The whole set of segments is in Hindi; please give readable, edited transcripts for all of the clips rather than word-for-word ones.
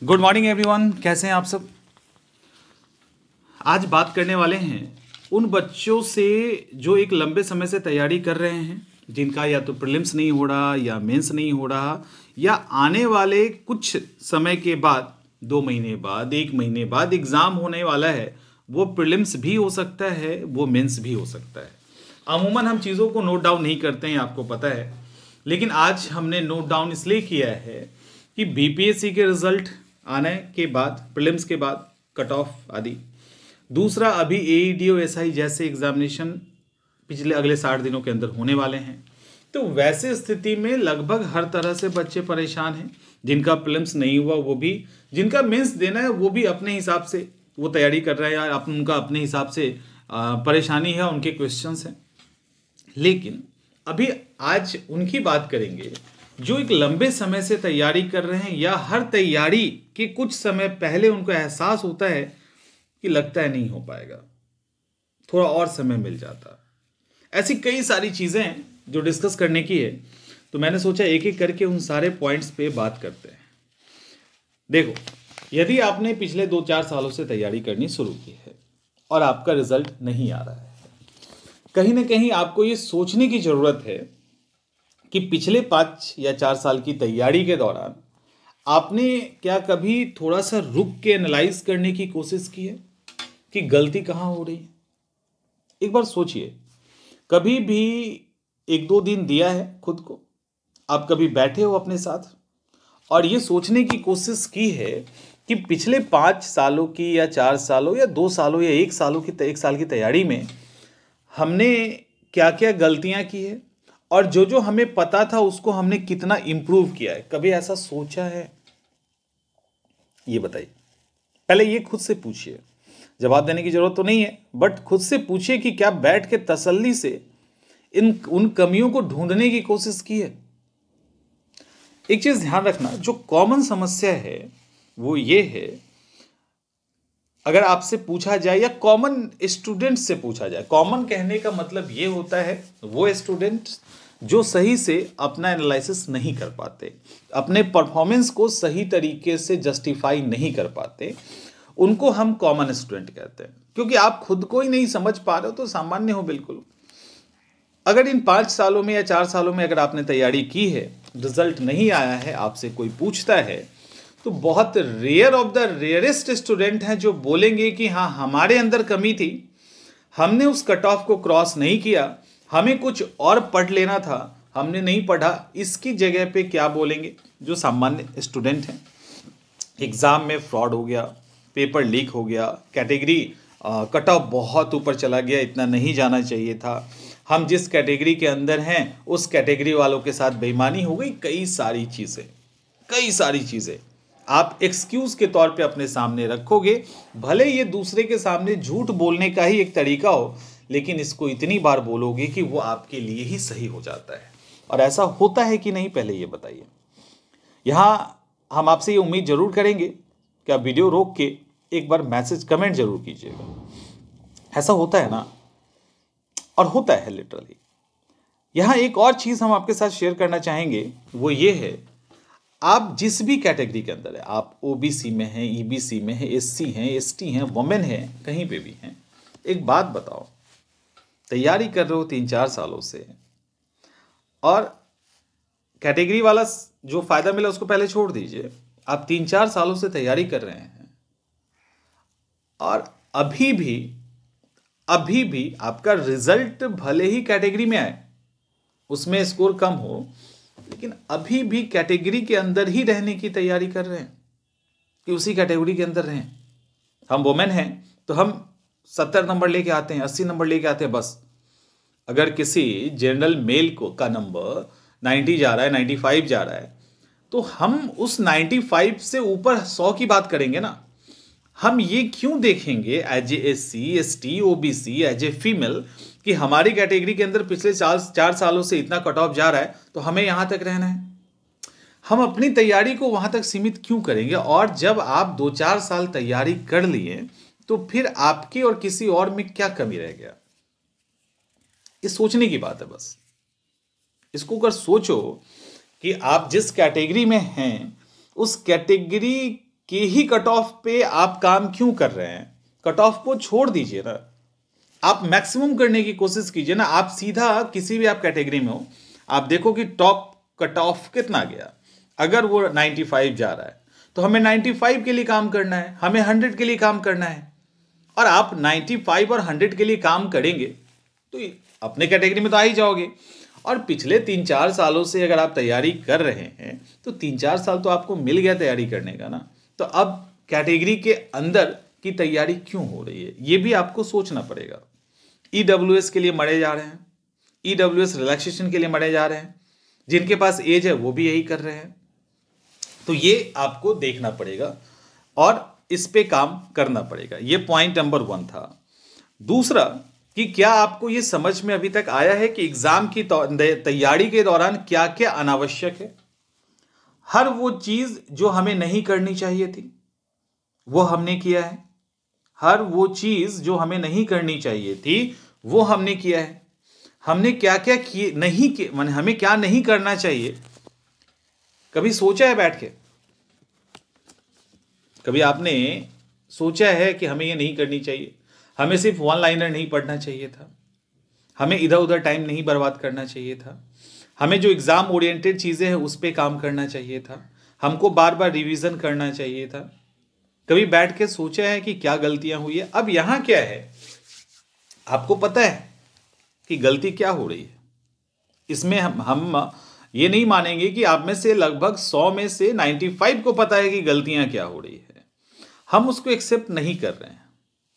गुड मॉर्निंग एवरीवन, कैसे हैं आप सब। आज बात करने वाले हैं उन बच्चों से जो एक लंबे समय से तैयारी कर रहे हैं, जिनका या तो प्रीलिम्स नहीं हो रहा या मेंस नहीं हो रहा, या आने वाले कुछ समय के बाद 2 महीने बाद 1 महीने बाद एग्ज़ाम होने वाला है। वो प्रीलिम्स भी हो सकता है, वो मेंस भी हो सकता है। अमूमन हम चीज़ों को नोट डाउन नहीं करते हैं, आपको पता है, लेकिन आज हमने नोट डाउन इसलिए किया है कि बीपीएससी के रिजल्ट आने के बाद, प्रीलिम्स के बाद कट ऑफ आदि, दूसरा अभी एईडी और एसआई जैसे एग्जामिनेशन पिछले अगले 60 दिनों के अंदर होने वाले हैं। तो वैसे स्थिति में लगभग हर तरह से बच्चे परेशान हैं। जिनका प्रीलिम्स नहीं हुआ वो भी, जिनका मेंस देना है वो भी अपने हिसाब से वो तैयारी कर रहे हैं, या उनका अपने हिसाब से परेशानी है, उनके क्वेश्चंस हैं। लेकिन अभी आज उनकी बात करेंगे जो एक लंबे समय से तैयारी कर रहे हैं, या हर तैयारी के कुछ समय पहले उनको एहसास होता है कि लगता है नहीं हो पाएगा, थोड़ा और समय मिल जाता। ऐसी कई सारी चीज़ें हैं जो डिस्कस करने की है, तो मैंने सोचा एक एक करके उन सारे पॉइंट्स पे बात करते हैं। देखो, यदि आपने पिछले 2-4 सालों से तैयारी करनी शुरू की है और आपका रिजल्ट नहीं आ रहा है, कहीं ना कहीं आपको ये सोचने की ज़रूरत है कि पिछले 5 या 4 साल की तैयारी के दौरान आपने क्या कभी थोड़ा सा रुक के एनालाइज करने की कोशिश की है कि गलती कहाँ हो रही है। एक बार सोचिए, कभी भी 1-2 दिन दिया है खुद को, आप कभी बैठे हो अपने साथ और ये सोचने की कोशिश की है कि पिछले 5 सालों की या 4 सालों या 2 सालों या 1 साल की तैयारी में हमने क्या क्या गलतियां की है, और जो जो हमें पता था उसको हमने कितना इम्प्रूव किया है। कभी ऐसा सोचा है? ये बताइए। पहले ये खुद से पूछिए, जवाब देने की जरूरत तो नहीं है, बट खुद से पूछिए कि क्या बैठ के तसल्ली से उन कमियों को ढूंढने की कोशिश की है। एक चीज ध्यान रखना, जो कॉमन समस्या है वो ये है, अगर आपसे पूछा जाए या कॉमन स्टूडेंट से पूछा जाए, कॉमन कहने का मतलब ये होता है वो स्टूडेंट जो सही से अपना एनालिसिस नहीं कर पाते, अपने परफॉर्मेंस को सही तरीके से जस्टिफाई नहीं कर पाते, उनको हम कॉमन स्टूडेंट कहते हैं। क्योंकि आप खुद को ही नहीं समझ पा रहे हो तो सामान्य हो बिल्कुल। अगर इन 5 सालों में या 4 सालों में अगर आपने तैयारी की है, रिजल्ट नहीं आया है, आपसे कोई पूछता है, तो बहुत rare of the rarest student हैं जो बोलेंगे कि हाँ, हमारे अंदर कमी थी, हमने उस कट ऑफ को क्रॉस नहीं किया, हमें कुछ और पढ़ लेना था, हमने नहीं पढ़ा। इसकी जगह पे क्या बोलेंगे जो सामान्य स्टूडेंट हैं? एग्ज़ाम में फ्रॉड हो गया, पेपर लीक हो गया, कैटेगरी कट ऑफ बहुत ऊपर चला गया, इतना नहीं जाना चाहिए था, हम जिस कैटेगरी के अंदर हैं उस कैटेगरी वालों के साथ बेईमानी हो गई, कई सारी चीज़ें आप एक्सक्यूज़ के तौर पे अपने सामने रखोगे। भले ये दूसरे के सामने झूठ बोलने का ही एक तरीका हो, लेकिन इसको इतनी बार बोलोगे कि वो आपके लिए ही सही हो जाता है। और ऐसा होता है कि नहीं, पहले ये बताइए। यहाँ हम आपसे ये उम्मीद जरूर करेंगे कि आप वीडियो रोक के एक बार मैसेज कमेंट जरूर कीजिएगा। ऐसा होता है ना, और होता है लिटरली। यहाँ एक और चीज़ हम आपके साथ शेयर करना चाहेंगे, वो ये है, आप जिस भी कैटेगरी के अंदर है, आप ओबीसी में हैं, ईबीसी में हैं, एससी हैं, एसटी हैं, वुमेन हैं, कहीं पे भी हैं, एक बात बताओ, तैयारी कर रहे हो 3-4 सालों से, और कैटेगरी वाला जो फायदा मिला उसको पहले छोड़ दीजिए, आप 3-4 सालों से तैयारी कर रहे हैं और अभी भी आपका रिजल्ट भले ही कैटेगरी में आए, उसमें स्कोर कम हो, लेकिन अभी भी कैटेगरी के अंदर ही रहने की तैयारी कर रहे हैं कि उसी कैटेगरी के अंदर रहें। हम वुमेन हैं तो हम 70 नंबर लेके आते हैं, 80 नंबर लेके आते हैं बस। अगर किसी जनरल मेल का नंबर 90 जा रहा है, 95 जा रहा है, तो हम उस 95 से ऊपर 100 की बात करेंगे ना। हम ये क्यों देखेंगे as a SC, ST, OBC, as a female कि हमारी कैटेगरी के अंदर पिछले 4 सालों से इतना कट ऑफ जा रहा है तो हमें यहां तक रहना है। हम अपनी तैयारी को वहां तक सीमित क्यों करेंगे? और जब आप 2-4 साल तैयारी कर लिए तो फिर आपके और किसी और में क्या कमी रह गया? ये सोचने की बात है बस। इसको अगर सोचो कि आप जिस कैटेगरी में हैं उस कैटेगरी के ही कट ऑफ पे आप काम क्यों कर रहे हैं? कट ऑफ को छोड़ दीजिए ना, आप मैक्सिमम करने की कोशिश कीजिए ना। आप सीधा किसी भी आप कैटेगरी में हो, आप देखो कि टॉप कट ऑफ कितना गया। अगर वो 95 जा रहा है तो हमें 95 के लिए काम करना है, हमें 100 के लिए काम करना है। और आप 95 और 100 के लिए काम करेंगे तो अपने कैटेगरी में तो आ ही जाओगे। और पिछले 3-4 सालों से अगर आप तैयारी कर रहे हैं तो 3-4 साल तो आपको मिल गया तैयारी करने का ना, तो अब कैटेगरी के अंदर की तैयारी क्यों हो रही है, ये भी आपको सोचना पड़ेगा। ईडब्ल्यूएस के लिए मरे जा रहे हैं, ईडब्ल्यूएस रिलैक्सेशन के लिए मरे जा रहे हैं, जिनके पास एज है वो भी यही कर रहे हैं। तो ये आपको देखना पड़ेगा और इस पे काम करना पड़ेगा। ये पॉइंट नंबर 1 था। दूसरा कि क्या आपको ये समझ में अभी तक आया है कि एग्जाम की तैयारी के दौरान क्या क्या अनावश्यक है? हर वो चीज जो हमें नहीं करनी चाहिए थी वो हमने किया है। हर वो चीज जो हमें नहीं करनी चाहिए थी वो हमने किया है। हमने क्या क्या किए नहीं किए, माने हमें क्या नहीं करना चाहिए, कभी सोचा है बैठ के? कभी आपने सोचा है कि हमें ये नहीं करनी चाहिए? हमें सिर्फ वन लाइनर नहीं पढ़ना चाहिए था, हमें इधर उधर टाइम नहीं बर्बाद करना चाहिए था, हमें जो एग्जाम ओरिएंटेड चीज़ें हैं उस पर काम करना चाहिए था, हमको बार बार रिवीजन करना चाहिए था। कभी बैठ के सोचा है कि क्या गलतियां हुई है? अब यहां क्या है, आपको पता है कि गलती क्या हो रही है। इसमें हम ये नहीं मानेंगे कि आप में से लगभग 100 में से 95 को पता है कि गलतियां क्या हो रही है। हम उसको एक्सेप्ट नहीं कर रहे हैं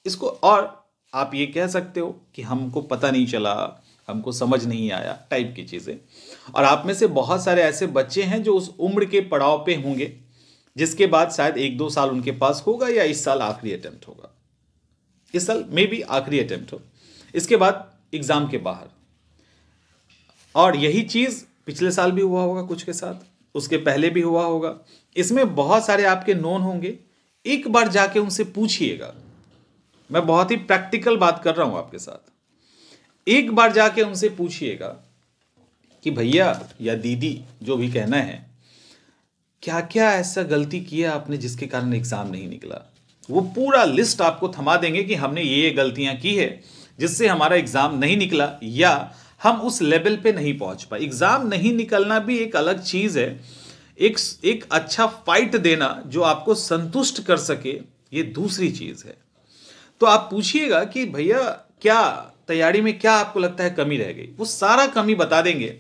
इसको, और आप ये कह सकते हो कि हमको पता नहीं चला, हमको समझ नहीं आया टाइप की चीज़ें। और आप में से बहुत सारे ऐसे बच्चे हैं जो उस उम्र के पड़ाव पे होंगे जिसके बाद शायद 1-2 साल उनके पास होगा या इस साल आखिरी अटेम्प्ट होगा, इस साल मे बी आखिरी अटेम्प्ट हो, इसके बाद एग्जाम के बाहर। और यही चीज़ पिछले साल भी हुआ होगा कुछ के साथ, उसके पहले भी हुआ होगा। इसमें बहुत सारे आपके नोन होंगे, एक बार जाके उनसे पूछिएगा। मैं बहुत ही प्रैक्टिकल बात कर रहा हूं आपके साथ। एक बार जाके उनसे पूछिएगा कि भैया या दीदी जो भी कहना है, क्या क्या ऐसा गलती किया आपने जिसके कारण एग्जाम नहीं निकला। वो पूरा लिस्ट आपको थमा देंगे कि हमने ये गलतियां की है जिससे हमारा एग्जाम नहीं निकला या हम उस लेवल पे नहीं पहुंच पाए। एग्जाम नहीं निकलना भी एक अलग चीज है, एक अच्छा फाइट देना जो आपको संतुष्ट कर सके, ये दूसरी चीज है। तो आप पूछिएगा कि भैया क्या तैयारी में क्या आपको लगता है कमी रह गई, वो सारा कमी बता देंगे।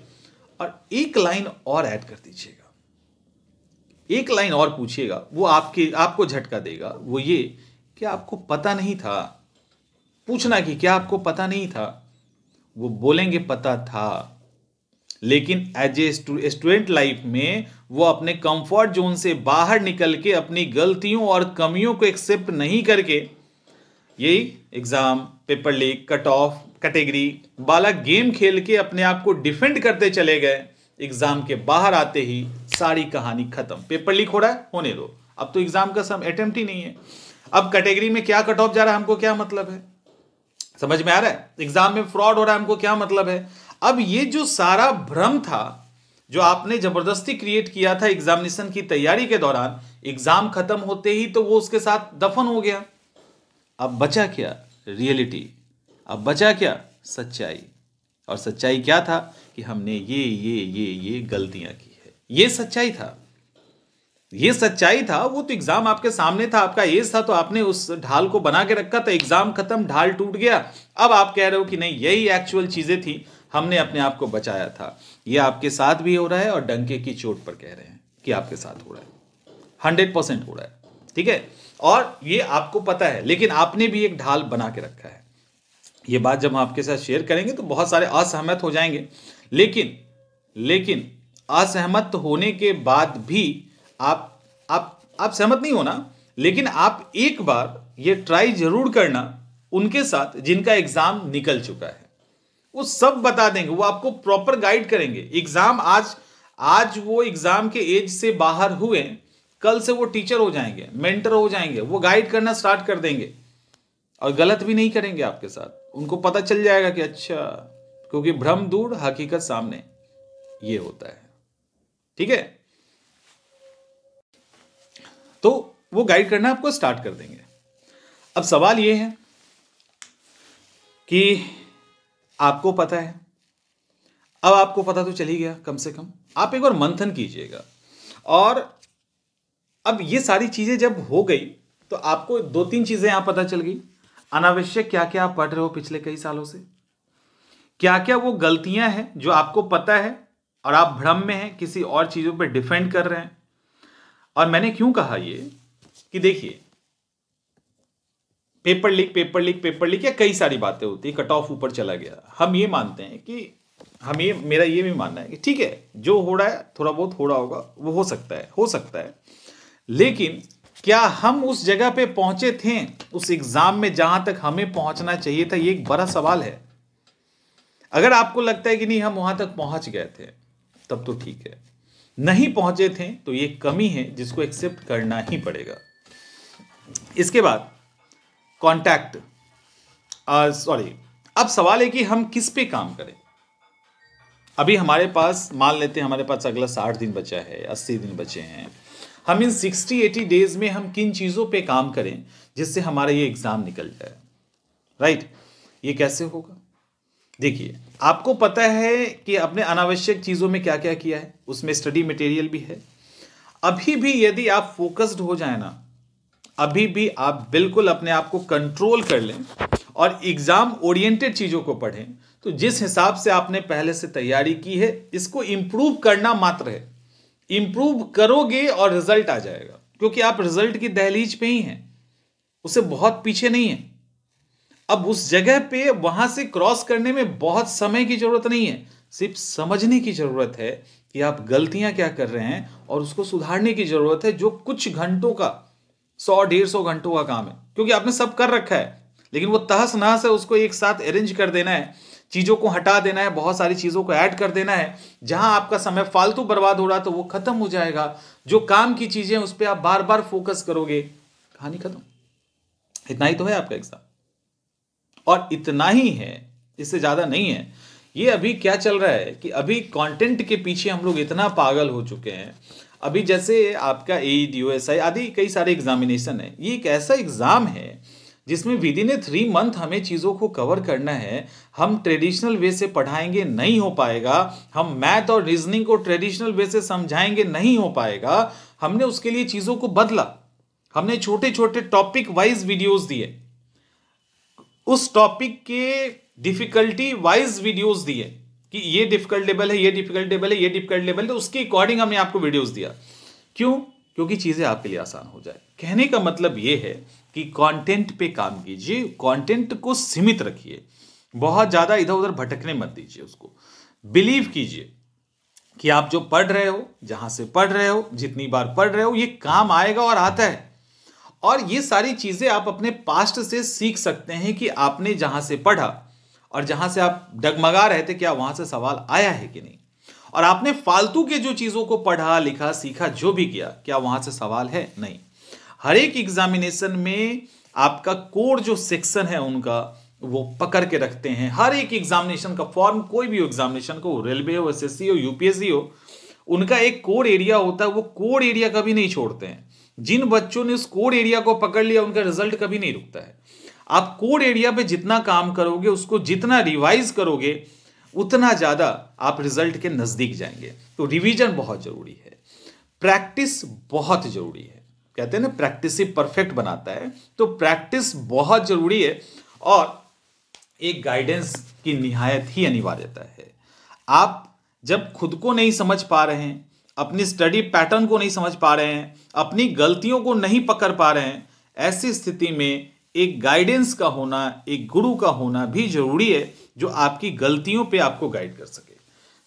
और एक लाइन और ऐड कर दीजिएगा, एक लाइन और पूछिएगा, वो आपको झटका देगा। वो ये कि आपको पता नहीं था। पूछना कि क्या आपको पता नहीं था, वो बोलेंगे पता था, लेकिन एज ए स्टूडेंट लाइफ में वो अपने कंफर्ट जोन से बाहर निकल के अपनी गलतियों और कमियों को एक्सेप्ट नहीं करके यही exam, paper leak, cut off, category वाला गेम खेल के अपने आप को डिफेंड करते चले गए। एग्जाम के बाहर आते ही सारी कहानी खत्म। पेपर लीक हो रहा है, होने दो, अब तो एग्जाम का सम अटेम्प्ट ही नहीं है। अब कैटेगरी में क्या कट ऑफ जा रहा है हमको क्या मतलब है, समझ में आ रहा है? एग्जाम में फ्रॉड हो रहा है हमको क्या मतलब है? अब ये जो सारा भ्रम था जो आपने जबरदस्ती क्रिएट किया था एग्जामिनेशन की तैयारी के दौरान, एग्जाम खत्म होते ही तो वो उसके साथ दफन हो गया। अब बचा क्या? रियलिटी। अब बचा क्या? सच्चाई। और सच्चाई क्या था कि हमने ये गलतियां की है। ये सच्चाई था, ये सच्चाई था। वो तो एग्जाम आपके सामने था, आपका एज था, तो आपने उस ढाल को बना के रखा था। एग्जाम खत्म, ढाल टूट गया। अब आप कह रहे हो कि नहीं यही एक्चुअल चीजें थी, हमने अपने आप को बचाया था। ये आपके साथ भी हो रहा है और डंके की चोट पर कह रहे हैं कि आपके साथ हो रहा है, 100% हो रहा है, ठीक है। और ये आपको पता है, लेकिन आपने भी एक ढाल बना के रखा है। ये बात जब हम आपके साथ शेयर करेंगे तो बहुत सारे असहमत हो जाएंगे, लेकिन असहमत होने के बाद भी आप सहमत नहीं होना, लेकिन आप एक बार ये ट्राई जरूर करना उनके साथ जिनका एग्जाम निकल चुका है। वो सब बता देंगे, वो आपको प्रॉपर गाइड करेंगे। एग्जाम आज वो एग्जाम के एज से बाहर हुए, कल से वो टीचर हो जाएंगे, मेंटर हो जाएंगे, वो गाइड करना स्टार्ट कर देंगे और गलत भी नहीं करेंगे आपके साथ। उनको पता चल जाएगा कि अच्छा, क्योंकि भ्रम दूर हकीकत सामने, ये होता है, ठीक है। तो वो गाइड करना आपको स्टार्ट कर देंगे। अब सवाल ये है कि आपको पता है, अब आपको पता तो चल ही गया, कम से कम आप एक बार मंथन कीजिएगा। और अब ये सारी चीजें जब हो गई तो आपको दो तीन चीजें यहां पता चल गई। अनावश्यक क्या क्या आप पढ़ रहे हो पिछले कई सालों से, क्या क्या वो गलतियां हैं जो आपको पता है और आप भ्रम में हैं, किसी और चीजों पर डिफेंड कर रहे हैं। और मैंने क्यों कहा ये कि देखिए, पेपर लीक या कई सारी बातें होती है, कट ऑफ ऊपर चला गया। हम ये मानते हैं कि मेरा ये भी मानना है कि ठीक है, जो हो रहा है थोड़ा बहुत हो रहा होगा, वो हो सकता है। लेकिन क्या हम उस जगह पे पहुंचे थे उस एग्जाम में जहां तक हमें पहुंचना चाहिए था? ये एक बड़ा सवाल है। अगर आपको लगता है कि नहीं हम वहां तक पहुंच गए थे, तब तो ठीक है। नहीं पहुंचे थे तो ये कमी है जिसको एक्सेप्ट करना ही पड़ेगा। इसके बाद कॉन्टैक्ट, अब सवाल है कि हम किस पे काम करें। अभी हमारे पास, मान लेते हैं हमारे पास अगला 60 दिन बचा है, 80 दिन बचे हैं। हम इन 60-80 डेज में हम किन चीज़ों पे काम करें जिससे हमारा ये एग्ज़ाम निकल जाए, राइट? ये कैसे होगा? देखिए, आपको पता है कि अपने अनावश्यक चीज़ों में क्या क्या किया है, उसमें स्टडी मटेरियल भी है। अभी भी यदि आप फोकस्ड हो जाए ना, अभी भी आप बिल्कुल अपने आप को कंट्रोल कर लें और एग्ज़ाम ओरिएंटेड चीज़ों को पढ़ें, तो जिस हिसाब से आपने पहले से तैयारी की है, इसको इंप्रूव करना मात्र है। इंप्रूव करोगे और रिजल्ट आ जाएगा, क्योंकि आप रिजल्ट की दहलीज पे ही हैं, उससे बहुत पीछे नहीं है। अब उस जगह पे वहां से क्रॉस करने में बहुत समय की जरूरत नहीं है, सिर्फ समझने की जरूरत है कि आप गलतियां क्या कर रहे हैं और उसको सुधारने की जरूरत है, जो कुछ घंटों का, 100-150 घंटों का काम है। क्योंकि आपने सब कर रखा है, लेकिन वो तहस नहस है, उसको एक साथ अरेंज कर देना है, चीजों को हटा देना है, बहुत सारी चीजों को ऐड कर देना है। जहां आपका समय फालतू बर्बाद हो रहा तो वो खत्म हो जाएगा। जो काम की चीजें उस पर आप बार बार फोकस करोगे, कहानी खत्म। इतना ही तो है आपका एग्जाम, और इतना ही है, इससे ज्यादा नहीं है। ये अभी क्या चल रहा है कि अभी कंटेंट के पीछे हम लोग इतना पागल हो चुके हैं। अभी जैसे आपका AET, USI आदि कई सारे एग्जामिनेशन है, ये एक ऐसा एग्जाम है जिसमें विद इन 3 मंथ हमें चीज़ों को कवर करना है। हम ट्रेडिशनल वे से पढ़ाएंगे, नहीं हो पाएगा। हम मैथ और रीजनिंग को ट्रेडिशनल वे से समझाएंगे, नहीं हो पाएगा। हमने उसके लिए चीज़ों को बदला, हमने छोटे छोटे टॉपिक वाइज वीडियोस दिए, उस टॉपिक के डिफिकल्टी वाइज वीडियोस दिए कि ये डिफिकल्ट लेवल है, ये डिफिकल्ट लेवल है, ये डिफिकल्ट लेवल है, तो उसके अकॉर्डिंग हमने आपको वीडियोस दिया। क्यों? क्योंकि चीज़ें आपके लिए आसान हो जाए। कहने का मतलब ये है कि कंटेंट पे काम कीजिए, कंटेंट को सीमित रखिए, बहुत ज़्यादा इधर उधर भटकने मत दीजिए उसको। बिलीव कीजिए कि आप जो पढ़ रहे हो, जहां से पढ़ रहे हो, जितनी बार पढ़ रहे हो, ये काम आएगा और आता है। और ये सारी चीज़ें आप अपने पास्ट से सीख सकते हैं कि आपने जहां से पढ़ा और जहां से आप डगमगा रहे थे, क्या वहां से सवाल आया है कि नहीं। और आपने फालतू के जो चीज़ों को पढ़ा, लिखा, सीखा, जो भी किया, क्या वहां से सवाल है? नहीं। हर एक एग्जामिनेशन में आपका कोर जो सेक्शन है उनका, वो पकड़ के रखते हैं। हर एक एग्जामिनेशन का फॉर्म, कोई भी एग्जामिनेशन को, रेलवे हो, SSC हो, UPSC हो, उनका एक कोर एरिया होता है। वो कोर एरिया कभी नहीं छोड़ते हैं। जिन बच्चों ने उस कोर एरिया को पकड़ लिया, उनका रिजल्ट कभी नहीं रुकता है। आप कोर एरिया पे जितना काम करोगे, उसको जितना रिवाइज करोगे, उतना ज्यादा आप रिजल्ट के नजदीक जाएंगे। तो रिवीजन बहुत जरूरी है, प्रैक्टिस बहुत जरूरी है। कहते हैं ना, प्रैक्टिस ही परफेक्ट बनाता है। तो प्रैक्टिस बहुत जरूरी है और एक गाइडेंस की निहायत ही अनिवार्यता है। आप जब खुद को नहीं समझ पा रहे हैं, अपनी स्टडी पैटर्न को नहीं समझ पा रहे हैं, अपनी गलतियों को नहीं पकड़ पा रहे हैं, ऐसी स्थिति में एक गाइडेंस का होना, एक गुरु का होना भी जरूरी है, जो आपकी गलतियों पे आपको गाइड कर सके।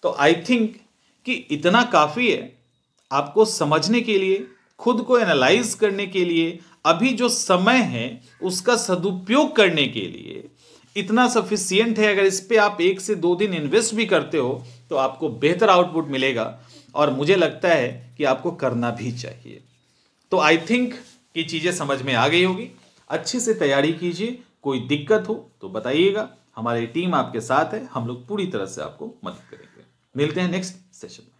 तो आई थिंक कि इतना काफ़ी है आपको समझने के लिए, खुद को एनालाइज करने के लिए। अभी जो समय है उसका सदुपयोग करने के लिए इतना सफिशियंट है। अगर इस पे आप 1 से 2 दिन इन्वेस्ट भी करते हो तो आपको बेहतर आउटपुट मिलेगा, और मुझे लगता है कि आपको करना भी चाहिए। तो आई थिंक कि चीज़ें समझ में आ गई होगी। अच्छे से तैयारी कीजिए, कोई दिक्कत हो तो बताइएगा, हमारी टीम आपके साथ है, हम लोग पूरी तरह से आपको मदद करेंगे। मिलते हैं नेक्स्ट सेशन में।